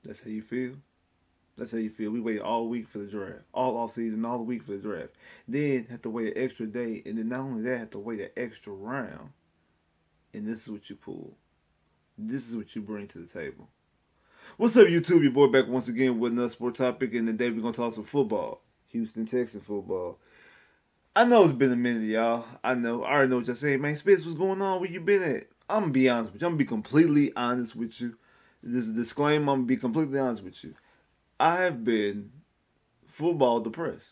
That's how you feel. That's how you feel. We waited all week for the draft, all off season, all the week for the draft. Then have to wait an extra day, and then not only that, have to wait an extra round. And this is what you pull. This is what you bring to the table. What's up, YouTube? Your boy back once again with another sport topic, and today we're gonna talk some football. Houston Texans football. I know it's been a minute, y'all. I know. I already know what y'all saying, man. Spence, what's going on? Where you been at? I'm gonna be honest with you. I'm gonna be completely honest with you. This is a disclaimer. I'm gonna be completely honest with you. I have been football depressed.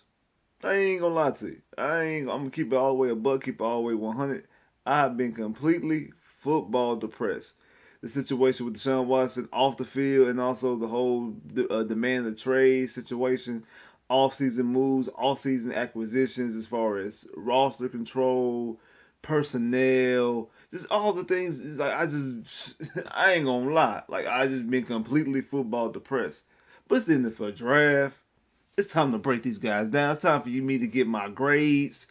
I ain't gonna lie to you. I'm gonna keep it all the way a buck, keep it all the way 100. I have been completely football depressed. The situation with Deshaun Watson off the field, and also the whole demand of trade situation, off-season moves, off-season acquisitions, as far as roster control, personnel, just all the things. It's like I ain't gonna lie. Like I just been completely football depressed. But it's in the for draft. It's time to break these guys down. It's time for me to get my grades.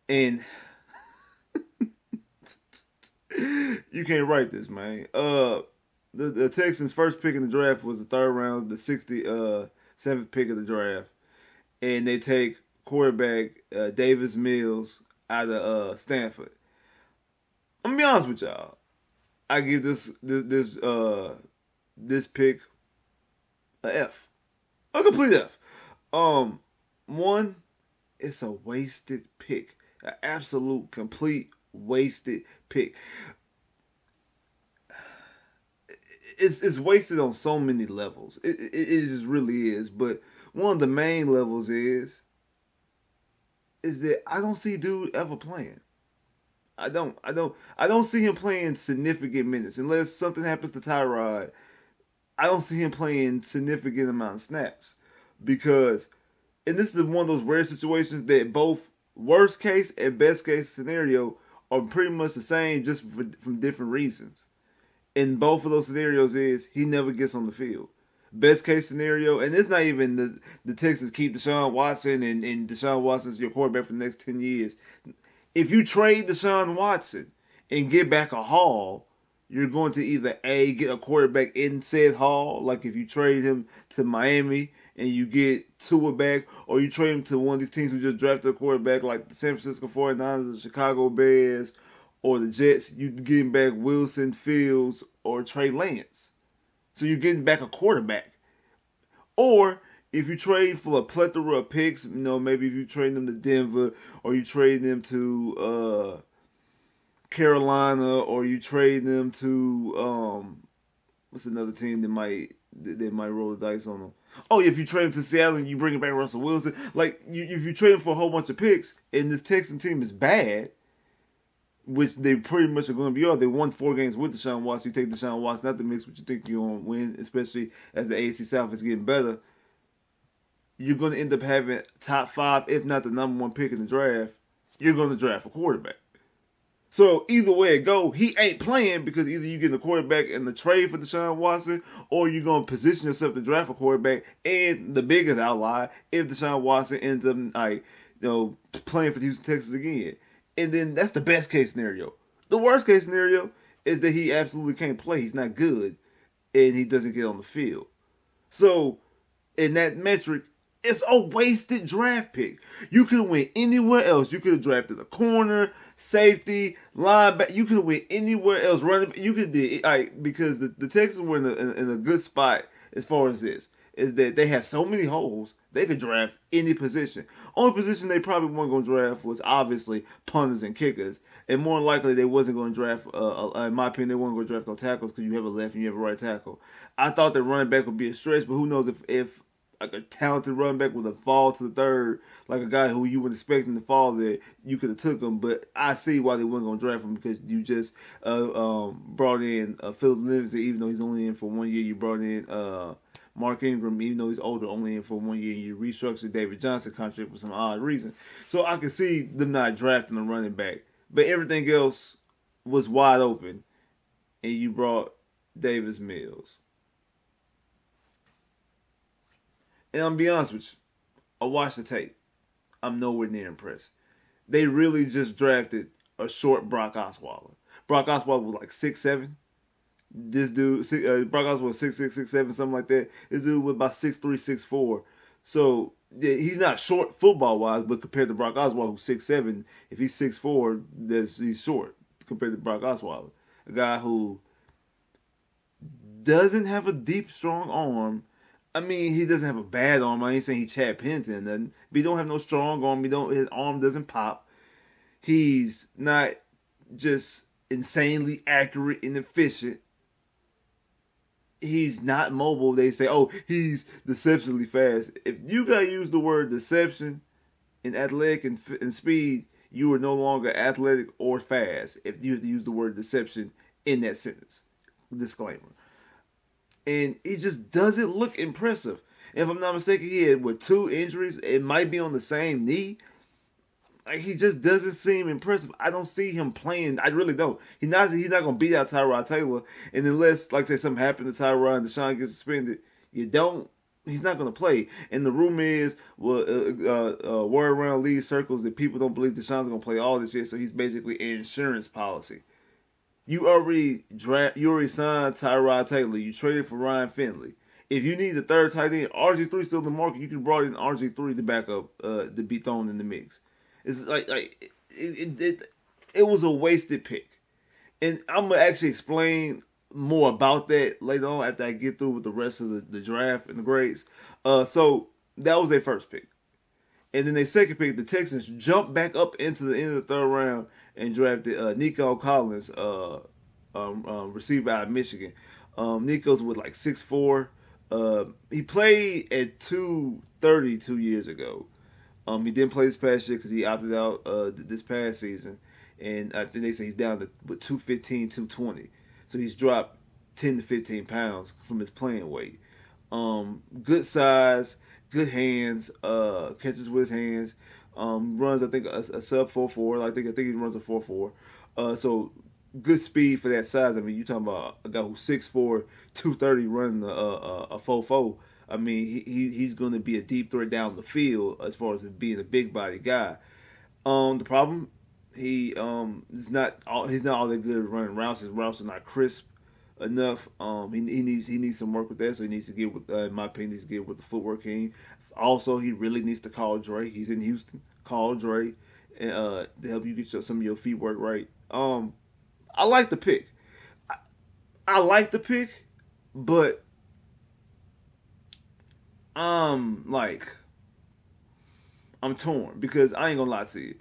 And you can't write this, man. The Texans' first pick in the draft was the third round, the 67th pick of the draft, and they take quarterback Davis Mills out of Stanford. I'm gonna be honest with y'all. I give this pick a F, a complete F. One, it's a wasted pick, an absolute complete wasted pick. It's wasted on so many levels. It just really is. But one of the main levels is that I don't see dude ever playing. I don't see him playing significant minutes unless something happens to Tyrod. I don't see him playing significant amount of snaps because, and this is one of those rare situations that both worst case and best case scenario are pretty much the same, just from different reasons. In both of those scenarios, is he never gets on the field. Best case scenario, and it's not even the Texans keep Deshaun Watson and Deshaun Watson's your quarterback for the next 10 years. If you trade Deshaun Watson and get back a haul, you're going to either A, get a quarterback in said haul, like if you trade him to Miami and you get Tua back, or you trade him to one of these teams who just drafted a quarterback like the San Francisco 49ers, the Chicago Bears, or the Jets, you getting back Wilson, Fields, or Trey Lance. So you're getting back a quarterback. Or if you trade for a plethora of picks, maybe if you trade them to Denver, or you trade them to Carolina, or you trade them to what's another team that might roll the dice on them. Oh, if you trade them to Seattle and you bring back Russell Wilson, like if you trade them for a whole bunch of picks, and this Texan team is bad, which they pretty much are going to be. They won 4 games with Deshaun Watson. You take Deshaun Watson out the mix, which you think you're going to win, especially as the AFC South is getting better. You're going to end up having top 5, if not the number 1 pick in the draft. You're going to draft a quarterback. So either way it go, he ain't playing because either you get a quarterback in the trade for Deshaun Watson, or you're going to position yourself to draft a quarterback. And the biggest outlier, if Deshaun Watson ends up playing for the Houston Texans again. And then that's the best case scenario. The worst case scenario is that he absolutely can't play. He's not good, and he doesn't get on the field. So in that metric, it's a wasted draft pick. You could have went anywhere else. You could have drafted a corner, safety, linebacker. You could have went anywhere else. Running. You could do because the Texans were in a good spot as far as this is that they have so many holes. They could draft any position. Only position they probably weren't going to draft was obviously punters and kickers. And more likely they wasn't going to draft, in my opinion, they weren't going to draft no tackles because you have a left and you have a right tackle. I thought that running back would be a stretch, but who knows if like a talented running back with a fall to the third, like a guy who you would expect him to fall there, you could have took him. But I see why they weren't going to draft him because you just brought in Philip Lindsay, even though he's only in for 1 year. You brought in Mark Ingram, even though he's older, only in for 1 year. You restructured David Johnson contract for some odd reason. So I can see them not drafting a running back. But everything else was wide open. And you brought Davis Mills. And I'm going to be honest with you. I watched the tape. I'm nowhere near impressed. They really just drafted a short Brock Osweiler. Brock Osweiler was like 6'7". This dude, Brock Osweiler was 6'6", 6'7", something like that. This dude was about 6'3", 6'4". So yeah, he's not short football wise, but compared to Brock Osweiler, who's 6'7", if he's 6'4", he's short compared to Brock Osweiler, a guy who doesn't have a deep, strong arm. I mean, he doesn't have a bad arm. I ain't saying he Chad Pennington, nothing. But he don't have no strong arm. His arm doesn't pop. He's not just insanely accurate and efficient. He's not mobile. They say, oh, he's deceptively fast. If you gotta use the word deception in athletic and speed, you are no longer athletic or fast if you have to use the word deception in that sentence. Disclaimer. And he just doesn't look impressive. If I'm not mistaken, he had with 2 injuries. It might be on the same knee. Like, he just doesn't seem impressive. I don't see him playing. I really don't. He's not gonna beat out Tyrod Taylor. And unless, like I say, something happened to Tyrod and Deshaun gets suspended, he's not gonna play. And the rumor is, word around league circles that people don't believe Deshaun's gonna play all this year. So he's basically an insurance policy. You already signed Tyrod Taylor. You traded for Ryan Finley. If you need a third tight end, RG3 still in the market. You can brought in RG3 to back up to be thrown in the mix. It's it was a wasted pick, and I'm gonna actually explain more about that later on after I get through with the rest of the draft and the grades. So that was their first pick, and then their second pick, the Texans jumped back up into the end of the third round and drafted Nico Collins, receiver out of Michigan. Nico's with like 6'4". He played at 230 2 years ago. He didn't play this past year because he opted out this past season. And I think they say he's down to 215, 220. So he's dropped 10 to 15 pounds from his playing weight. Good size, good hands, catches with his hands. Runs, I think, a sub 4.4. I think he runs a 4.4. So good speed for that size. I mean, you're talking about a guy who's 6'4", 230 running a 4.4. I mean, he's going to be a deep threat down the field as far as being a big body guy. The problem, he's not all that good at running routes. His routes are not crisp enough. He needs some work with that. So he needs to get with, in my opinion, needs to get with the footwork king. Also, he really needs to call Dre. He's in Houston. Call Dre to help you get some of your feet work right. I like the pick. I like the pick, but I'm torn because I ain't gonna lie to you.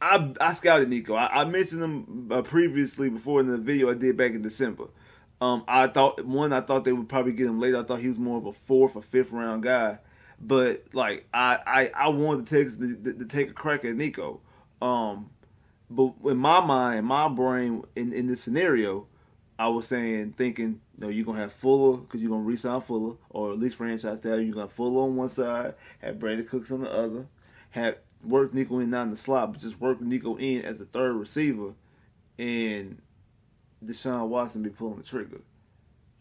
I scouted Nico. I mentioned him previously before in the video I did back in December. I thought they would probably get him later. I thought he was more of a 4th or 5th round guy. But like I wanted the Texans to take a crack at Nico. But in my mind, my brain, in this scenario, I was thinking, you're going to have Fuller, because you're going to re-sign Fuller, or at least franchise tag. You're going to have Fuller on one side, have Brandon Cooks on the other, have work Nico in, not in the slot, but just work Nico in as the third receiver, and Deshaun Watson be pulling the trigger.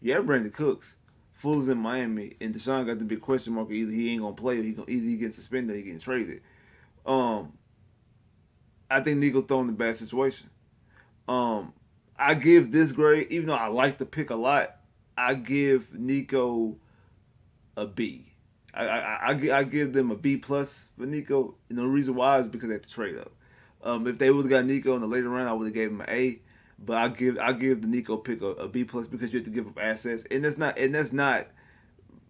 You have Brandon Cooks, Fuller's in Miami, and Deshaun got the big question mark. Either he ain't going to play, or either he getting suspended, or he getting traded. I think Nico's thrown in a bad situation. I give this grade, even though I like the pick a lot, I give Nico a B. I give them a B plus for Nico, and the reason why is because they had to trade up. If they would have got Nico in the later round, I would have gave him an A. But I give the Nico pick a B plus because you have to give up assets, and that's not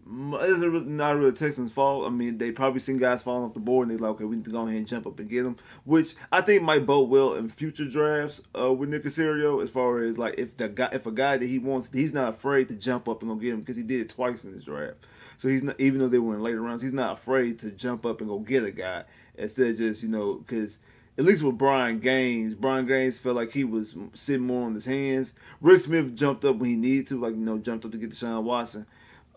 really Texans' fault. I mean, they probably seen guys falling off the board, and they're like, okay, we need to go ahead and jump up and get them, which I think might bode well in future drafts with Nick Caserio, as far as like if a guy that he wants, he's not afraid to jump up and go get him, because he did it twice in this draft. So he's not, even though they were in later rounds, he's not afraid to jump up and go get a guy instead of just because. At least with Brian Gaines felt like he was sitting more on his hands. Rick Smith jumped up when he needed to, jumped up to get Deshaun Watson.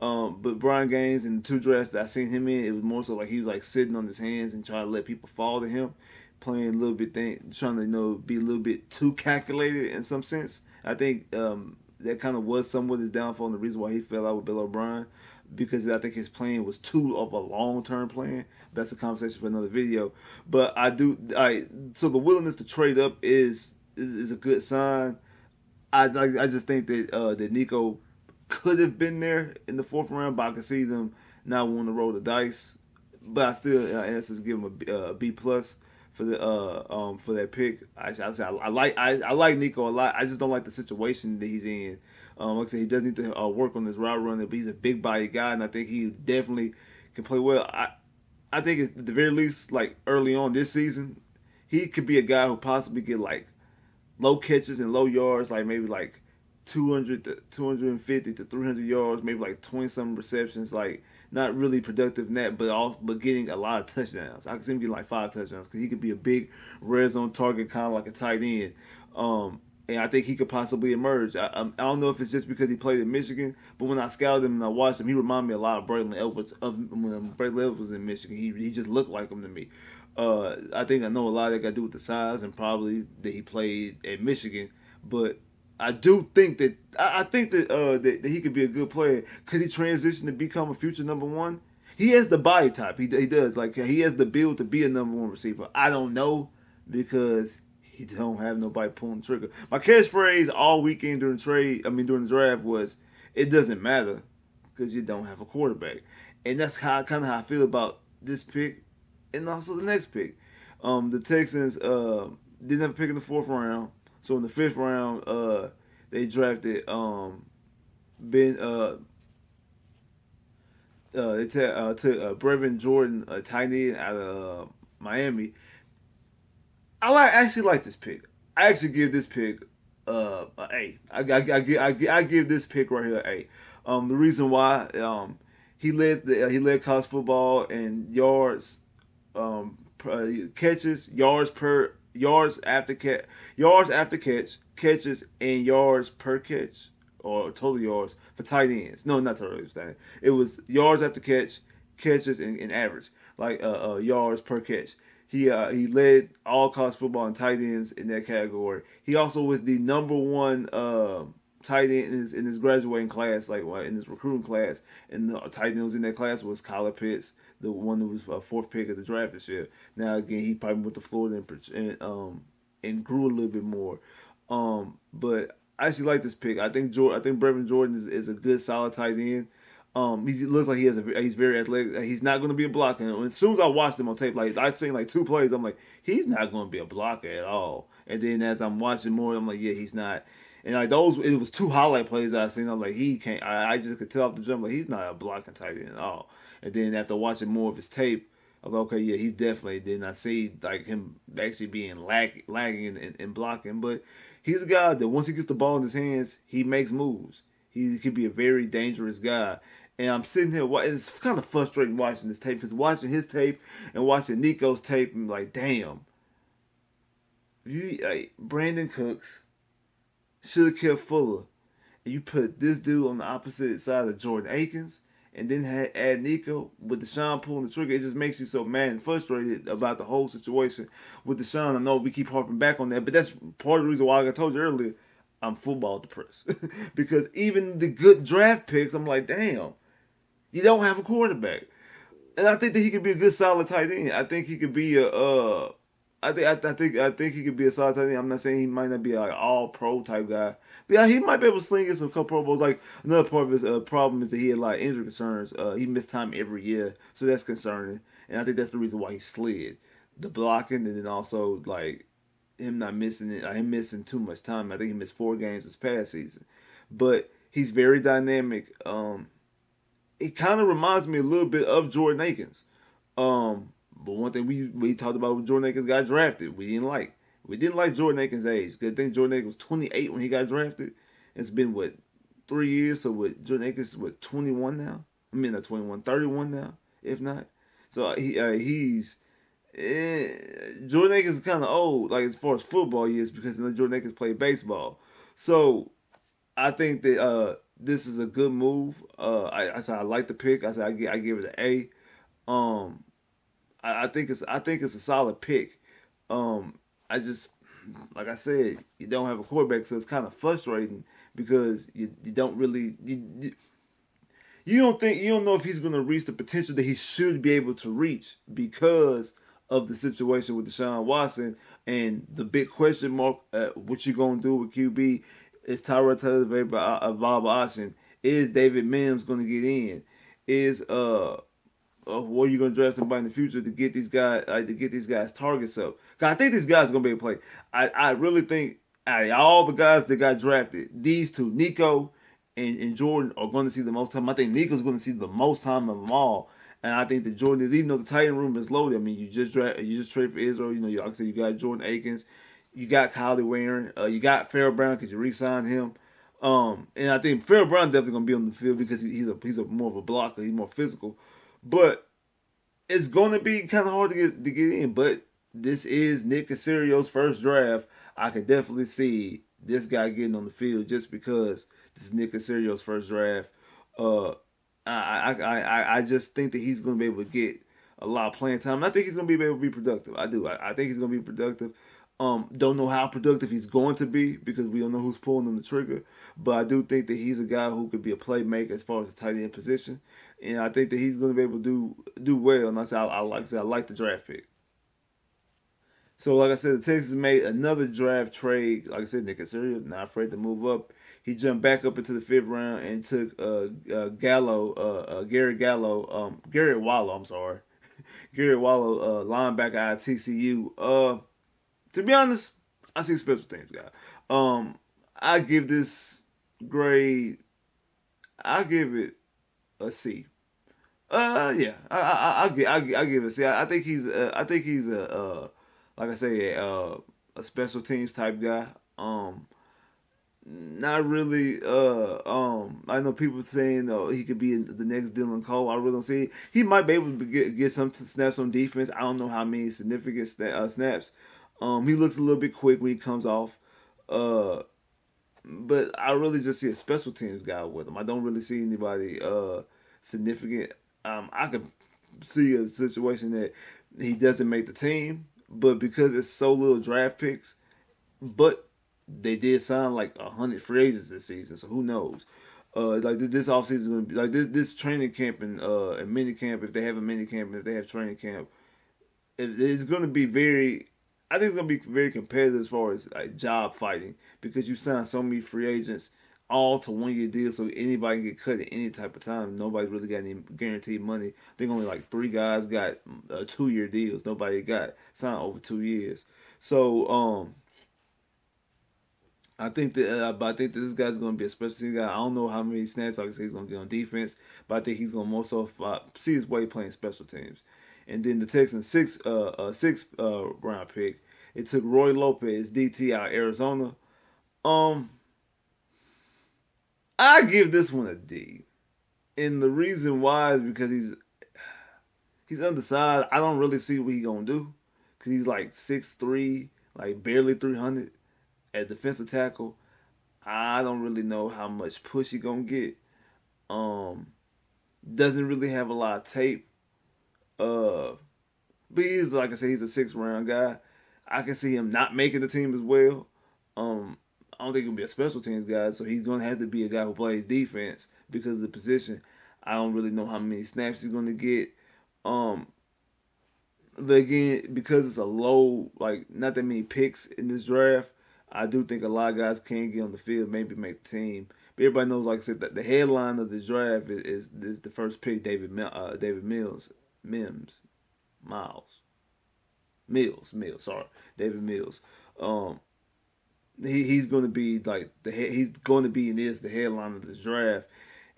But Brian Gaines in the 2 drafts that I seen him in, it was more so like he was like sitting on his hands and trying to let people fall to him, playing a little bit trying to be a little bit too calculated in some sense. I think that kind of was somewhat his downfall and the reason why he fell out with Bill O'Brien, because I think his plan was too of a long-term plan. That's a conversation for another video. But so the willingness to trade up is a good sign. I just think that Nico could have been there in the fourth round, but I can see them not wanting to roll the dice. But I still, in essence, give him a B plus for that pick. I like Nico a lot. I just don't like the situation that he's in. Like I said, he does need to work on his route running, but he's a big body guy, and I think he definitely can play well. I think at the very least, like early on this season, he could be a guy who possibly get like low catches and low yards, like maybe like 200 to 250 to 300 yards, maybe like 20 some receptions, like not really productive in that, but getting a lot of touchdowns. I can see him getting like 5 touchdowns because he could be a big red zone target, kind of like a tight end. And I think he could possibly emerge. I don't know if it's just because he played in Michigan, but when I scouted him and I watched him, he reminded me a lot of Braylon Edwards when Braylon Edwards was in Michigan. He just looked like him to me. I think I know a lot of that got to do with the size and probably that he played at Michigan, but I do think that I think that he could be a good player. Could he transition to become a future number one? He has the body type. He does. Like he has the build to be a number one receiver. I don't know because he don't have nobody pulling the trigger. My catchphrase all weekend during during the draft was, "It doesn't matter because you don't have a quarterback," and that's kind of how I feel about this pick, and also the next pick. The Texans didn't have a pick in the fourth round, so in the fifth round, they drafted Ben. They took Brevin Jordan, a tight end out of Miami. Actually like this pick. I actually give this pick a A. I give this pick right here an A. The reason why he led college football in yards, catches, yards after catch, catches, and yards per catch or total yards for tight ends. No, not total yards. It was yards after catch, catches, and average like yards per catch. He led all college football and tight ends in that category. He also was the number one tight end in his graduating class, like in his recruiting class. And the tight end was in that class was Kyler Pitts, the one that was fourth pick of the draft this year. Now again, he probably went to Florida and grew a little bit more. But I actually like this pick. I think Brevin Jordan is a good solid tight end. He looks like he's very athletic. He's not going to be a blocker. And as soon as I watched him on tape, like I seen like 2 plays, I'm like, he's not going to be a blocker at all. And then as I'm watching more, I'm like, yeah, he's not. And like it was 2 highlight plays I seen. I'm like, he can't. I just could tell off the jump, like he's not a blocking tight end at all. And then after watching more of his tape, I'm like, okay, yeah, he definitely did not see like him actually being lagging and blocking. But he's a guy that once he gets the ball in his hands, he makes moves. He could be a very dangerous guy. And I'm sitting here, it's kind of frustrating watching this tape because watching his tape and watching Nico's tape, I'm like, damn. Brandon Cooks should have kept Fuller. And you put this dude on the opposite side of Jordan Akins and then add Nico with Deshaun pulling the trigger. It just makes you so mad and frustrated about the whole situation with Deshaun. I know we keep harping back on that, but that's part of the reason why, like I told you earlier, I'm football depressed. Because even the good draft picks, I'm like, damn. You don't have a quarterback, and I think that he could be a good solid tight end. I think he could be I think he could be a solid tight end. I'm not saying he might not be like all pro type guy, but yeah, he might be able to sling in some couple Pro Bowls. Like another part of his problem is that he had a lot of injury concerns. He missed time every year, so that's concerning. And I think that's the reason why he slid. The blocking, and then also like him not missing it, him missing too much time. I think he missed 4 games this past season, but he's very dynamic. It kind of reminds me a little bit of Jordan Akins. But one thing we talked about when Jordan Akins got drafted, we didn't like. We didn't like Jordan Akins' age. Because I think Jordan Akins was 28 when he got drafted. It's been, 3 years? So Jordan Akins is, 21 now? I mean, not 21, 31 now, if not. So he's... Jordan Akins is kind of old, like as far as football is, because Jordan Akins played baseball. So I think that... this is a good move. I said I like the pick. I said I give it an A. I think it's a solid pick. I just like I said, you don't have a quarterback, so it's kind of frustrating because you don't really you don't know if he's going to reach the potential that he should be able to reach because of the situation with Deshaun Watson and the big question mark. What you gonna do with QB? Is Tyrod Taylor a viable option? Is David Mims going to get in? Is where you gonna draft somebody in the future to get these guys targets up? Cause I think these guys are gonna be able to play. I really think out of all the guys that got drafted, these two, Nico and Jordan, are going to see the most time. I think Nico's going to see the most time of them all. And I think that Jordan is, even though the tight end room is loaded. I mean, you just trade for Israel. You know, like I said, you got Jordan Akins, you got Kylie Warren, you got Farrell Brown because you re-signed him. And I think Farrell Brown definitely going to be on the field because he's a more of a blocker. He's more physical. But it's going to be kind of hard to get in. But this is Nick Caserio's first draft. I can definitely see this guy getting on the field just because this is Nick Caserio's first draft. Uh, I just think that he's going to be able to get a lot of playing time. And I think he's going to be able to be productive. I do. I think he's going to be productive. Don't know how productive he's going to be because we don't know who's pulling him the trigger. But I do think that he's a guy who could be a playmaker as far as the tight end position, and I think that he's going to be able to do well. And I like the draft pick. So like I said, the Texans made another draft trade. Like I said, Nick Caserio not afraid to move up. He jumped back up into the fifth round and took Garrett Wallow. I'm sorry, Garrett Wallow, linebacker out of TCU. To be honest, I see special teams guy. I give this grade. I give it a C. Yeah, I give it a C. I think he's like I say a special teams type guy. Not really. I know people saying he could be the next Dylan Cole. I really don't see it. He might be able to get some snaps on defense. I don't know how many significant snaps. He looks a little bit quick when he comes off. But I really just see a special teams guy with him. I don't really see anybody significant. I could see a situation that he doesn't make the team, but because it's so little draft picks, but they did sign like 100 free agents this season, so who knows? Like this offseason is gonna be like this training camp and mini camp, if they have a mini camp and if they have training camp, it's gonna be very. I think it's gonna be very competitive as far as like job fighting because you sign so many free agents all to 1 year deals, so anybody can get cut at any type of time. Nobody's really got any guaranteed money. I think only like 3 guys got 2 year deals. Nobody got signed over 2 years. So I think that this guy's going to be a special team guy. I don't know how many snaps like I say he's going to get on defense, but I think he's going to more so see his way playing special teams. And then the Texans sixth round pick, it took Roy Lopez, DT out of Arizona. I give this one a D, and the reason why is because he's undersized. I don't really see what he's gonna do because he's like 6'3", like barely 300 at defensive tackle. I don't really know how much push he gonna get. Doesn't really have a lot of tape. But he's like I said, he's a 6th round guy. I can see him not making the team as well. I don't think he'll be a special teams guy, so he's gonna have to be a guy who plays defense because of the position. I don't really know how many snaps he's gonna get. But again, because it's a low, like not that many picks in this draft, I do think a lot of guys can get on the field, maybe make the team. But everybody knows, like I said, that the headline of the draft is the first pick, David Mills, David Mills. He's going to be like he's going to be and is the headline of this draft.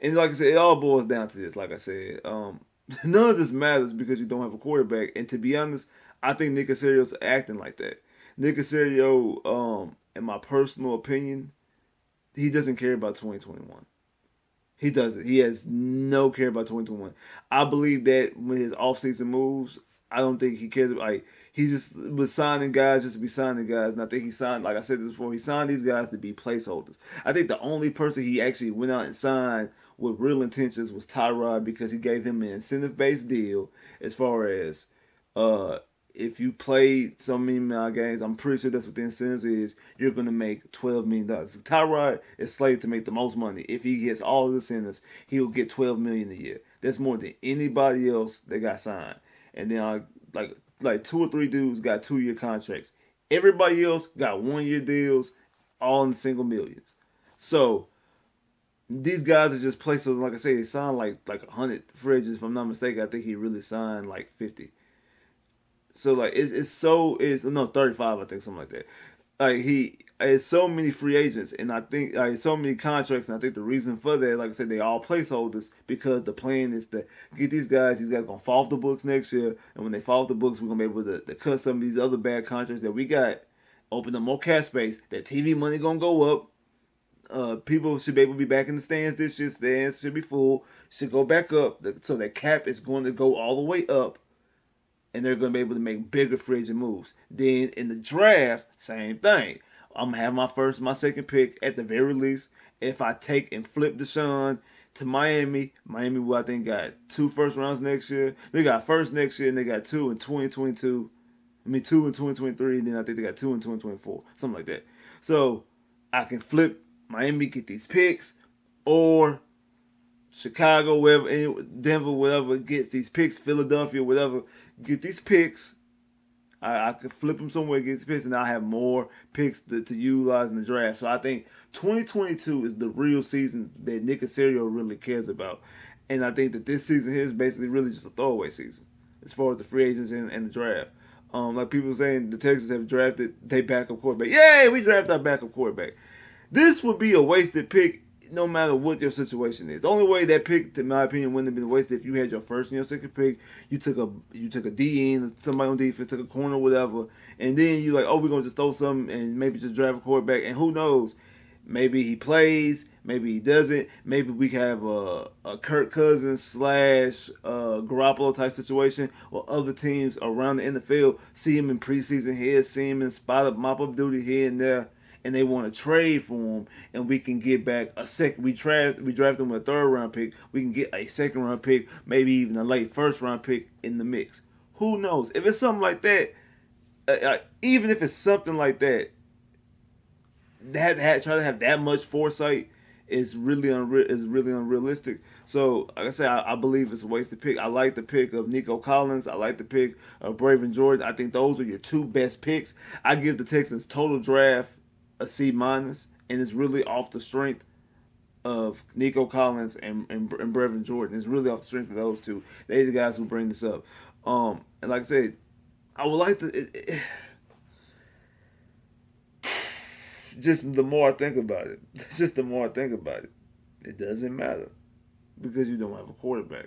And like I said, it all boils down to this. Like I said, none of this matters because you don't have a quarterback. And to be honest, I think Nick Caserio's acting like that. Nick Caserio, in my personal opinion, he doesn't care about 2021. He doesn't. He has no care about 2021. I believe that when his offseason moves, I don't think he cares. Like he just was signing guys just to be signing guys, and I think he signed. Like I said this before, he signed these guys to be placeholders. I think the only person he actually went out and signed with real intentions was Tyrod because he gave him an incentive-based deal as far as if you played so many amount of games, I'm pretty sure that's what the incentive is. You're going to make $12 million. Tyrod is slated to make the most money. If he gets all of the incentives, he'll get $12 million a year. That's more than anybody else that got signed. And then like 2 or 3 dudes got 2-year contracts. Everybody else got 1-year deals, all in single millions. So these guys are just places. Like I say, they signed like 100 free agents. If I'm not mistaken, I think he really signed like 50. So like it's no 35, I think, something like that. Like he it's so many free agents, and I think so many contracts, and I think the reason for that, like I said, they all placeholders because the plan is to get these guys. These guys gonna fall off the books next year, and when they fall off the books, we're gonna be able to cut some of these other bad contracts that we got, open up more cap space. That TV money gonna go up. People should be able to be back in the stands this year. Stands should be full. Should go back up. So that cap is going to go all the way up, and they're going to be able to make bigger free agent moves. Then in the draft, same thing. I'm gonna have my second pick at the very least. If I take and flip Deshaun to Miami, Miami will I think got 2 first rounds next year. They got first next year, and they got 2 in 2022. I mean 2 in 2023, and then I think they got 2 in 2024, something like that. So I can flip Miami, get these picks, or Chicago, wherever, Denver, whatever gets these picks, Philadelphia, whatever, get these picks. I could flip them somewhere, get these picks, and I'll have more picks to utilize in the draft. So I think 2022 is the real season that Nick Caserio really cares about. And I think that this season here is basically really just a throwaway season as far as the free agents and the draft. Like people saying the Texans have drafted their backup quarterback. Yay, we drafted our backup quarterback. This would be a wasted pick no matter what your situation is. The only way that pick, in my opinion, wouldn't have been wasted if you had your first and your second pick, you took a DN, somebody on defense, took a corner, whatever, and then you like, oh, we're gonna just throw something and maybe just draft a quarterback, and who knows, maybe he plays, maybe he doesn't, maybe we have a Kirk Cousins / Garoppolo type situation, or other teams around the NFL see him in preseason here, see him in mop up duty here and there, and they want to trade for him, and we can get back a second. We draft them with a 3rd round pick. We can get a 2nd round pick, maybe even a late 1st round pick in the mix. Who knows? If it's something like that, even if it's something like that, try to have that much foresight is really unrealistic. So, like I said, I believe it's a wasted pick. I like the pick of Nico Collins. I like the pick of Braven Jordan. I think those are your 2 best picks. I give the Texans total draft a C-, and it's really off the strength of Nico Collins and Brevin Jordan. It's really off the strength of those 2. They're the guys who bring this up. And like I said, I would like to. Just the more I think about it, it doesn't matter because you don't have a quarterback,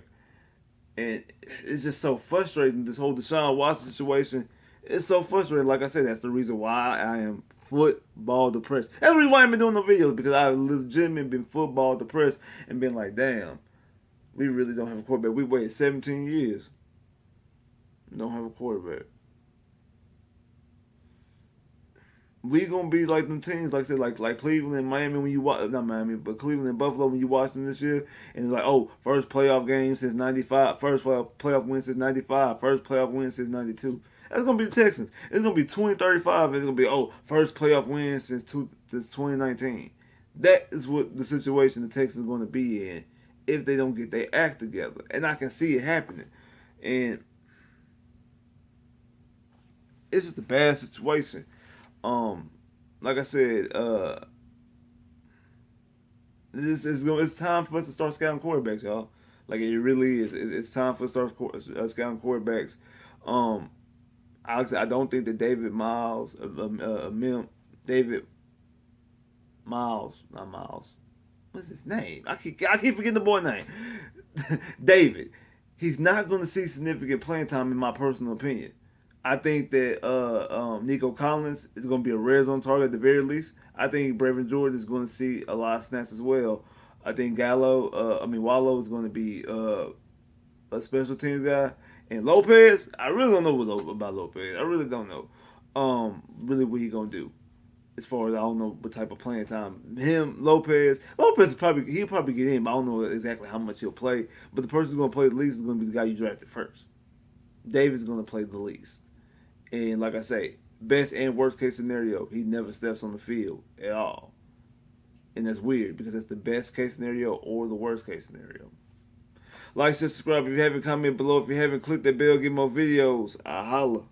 and it's just so frustrating. This whole Deshaun Watson situation is so frustrating. Like I said, that's the reason why I am football depressed. That's the reason why I've been doing no videos, because I've legitimately been football depressed and been like, damn, we really don't have a quarterback. We waited 17 years, don't have a quarterback. We gonna be like them teams, like I said, like Cleveland, Miami when you watch, not Miami, but Cleveland and Buffalo when you watch them this year, and it's like, oh, first playoff game since '95, first playoff win since '95, first playoff win since '92. That's gonna be the Texans. It's gonna be 2035. It's gonna be first playoff win since 2019. That is what the situation the Texans are gonna be in if they don't get their act together, and I can see it happening, and it's just a bad situation. Like I said, it's time for us to start scouting quarterbacks, y'all. Like it really is. It's time for us to start scouting quarterbacks. I don't think that David Miles, not Miles. What's his name? I keep forgetting the boy name. David. He's not going to see significant playing time, in my personal opinion. I think that Nico Collins is going to be a red zone target at the very least. I think Brevin Jordan is going to see a lot of snaps as well. I think Wallow is going to be a special teams guy. And Lopez, I really don't know about Lopez. I really don't know really what he's going to do. As far as I don't know what type of playing time. Lopez he'll probably get in, but I don't know exactly how much he'll play. But the person who's going to play the least is going to be the guy you drafted first. David's going to play the least. And like I say, best and worst case scenario, he never steps on the field at all. And that's weird because that's the best case scenario or the worst case scenario. Like, subscribe if you haven't, comment below if you haven't, click that bell, get more videos. I holla.